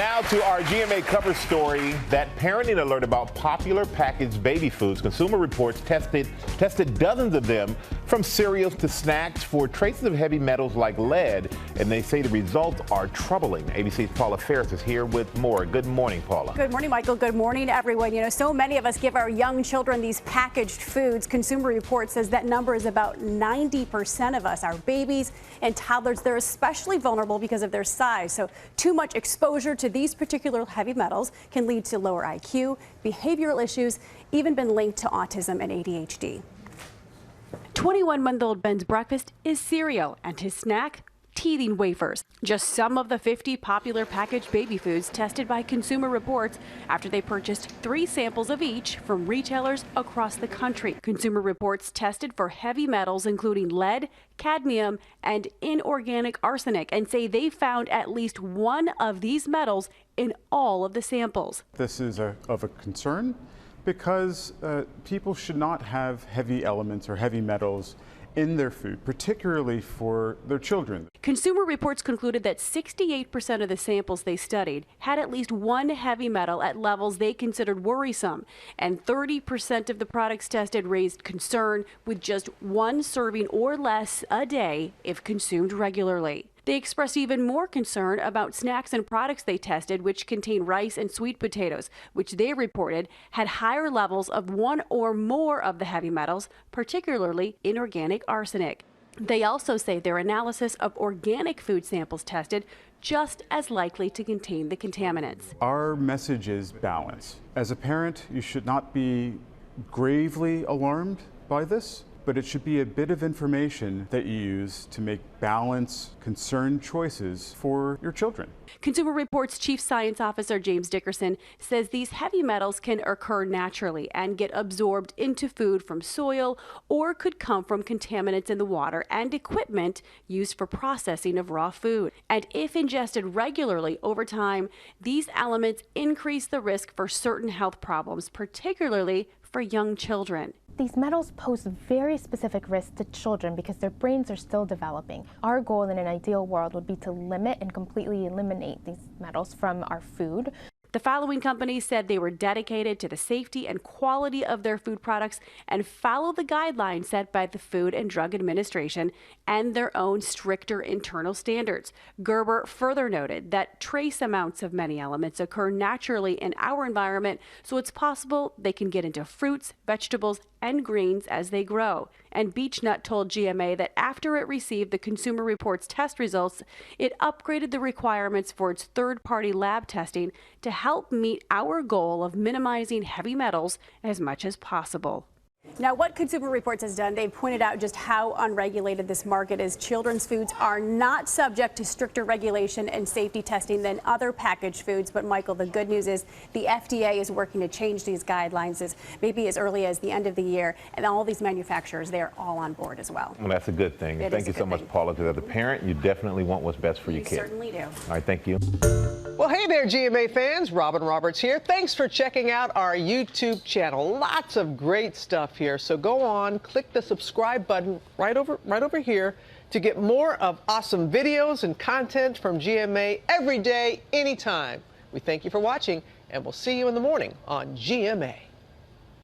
Now to our GMA cover story, that parenting alert about popular packaged baby foods. Consumer Reports tested dozens of them, from cereals to snacks, for traces of heavy metals like lead, and they say the results are troubling. ABC's Paula Ferris is here with more. Good morning, Paula. Good morning, Michael. Good morning, everyone. You know, so many of us give our young children these packaged foods. Consumer Reports says that number is about 90% of us. Our babies and toddlers, they're especially vulnerable because of their size. So too much exposure to these particular heavy metals can lead to lower IQ, behavioral issues, even been linked to autism and ADHD. 21-month-old Ben's breakfast is cereal, and his snack, teething wafers. Just some of the 50 popular packaged baby foods tested by Consumer Reports after they purchased 3 samples of each from retailers across the country. Consumer Reports tested for heavy metals including lead, cadmium, and inorganic arsenic, and say they found at least one of these metals in all of the samples. This is of a concern because people should not have heavy elements or heavy metals in their food, particularly for their children. Consumer Reports concluded that 68% of the samples they studied had at least one heavy metal at levels they considered worrisome, and 30% of the products tested raised concern with just one serving or less a day if consumed regularly. They expressed even more concern about snacks and products they tested, which contain rice and sweet potatoes, which they reported had higher levels of one or more of the heavy metals, particularly inorganic arsenic. They also say their analysis of organic food samples tested just as likely to contain the contaminants. Our message is balance. As a parent, you should not be gravely alarmed by this, but it should be a bit of information that you use to make balanced, concerned choices for your children. Consumer Reports Chief Science Officer James Dickerson says these heavy metals can occur naturally and get absorbed into food from soil or could come from contaminants in the water and equipment used for processing of raw food. And if ingested regularly over time, these elements increase the risk for certain health problems, particularly for young children. These metals pose very specific risks to children because their brains are still developing. Our goal in an ideal world would be to limit and completely eliminate these metals from our food. The following companies said they were dedicated to the safety and quality of their food products and follow the guidelines set by the Food and Drug Administration and their own stricter internal standards. Gerber further noted that trace amounts of many elements occur naturally in our environment, so it's possible they can get into fruits, vegetables, and greens as they grow. And Beechnut told GMA that after it received the Consumer Reports test results, it upgraded the requirements for its third-party lab testing to help meet our goal of minimizing heavy metals as much as possible. Now, what Consumer Reports has done, they've pointed out just how unregulated this market is. Children's foods are not subject to stricter regulation and safety testing than other packaged foods. But, Michael, the good news is the FDA is working to change these guidelines maybe as early as the end of the year. And all these manufacturers, they're all on board as well. Well, that's a good thing. And thank you so much, Paula, because as a parent, you definitely want what's best for your kid. You certainly do. All right, thank you. Well, hey there, GMA fans. Robin Roberts here. Thanks for checking out our YouTube channel. Lots of great stuff here. So go on, click the subscribe button right over here to get more of awesome videos and content from GMA every day, anytime. We thank you for watching, and we'll see you in the morning on GMA.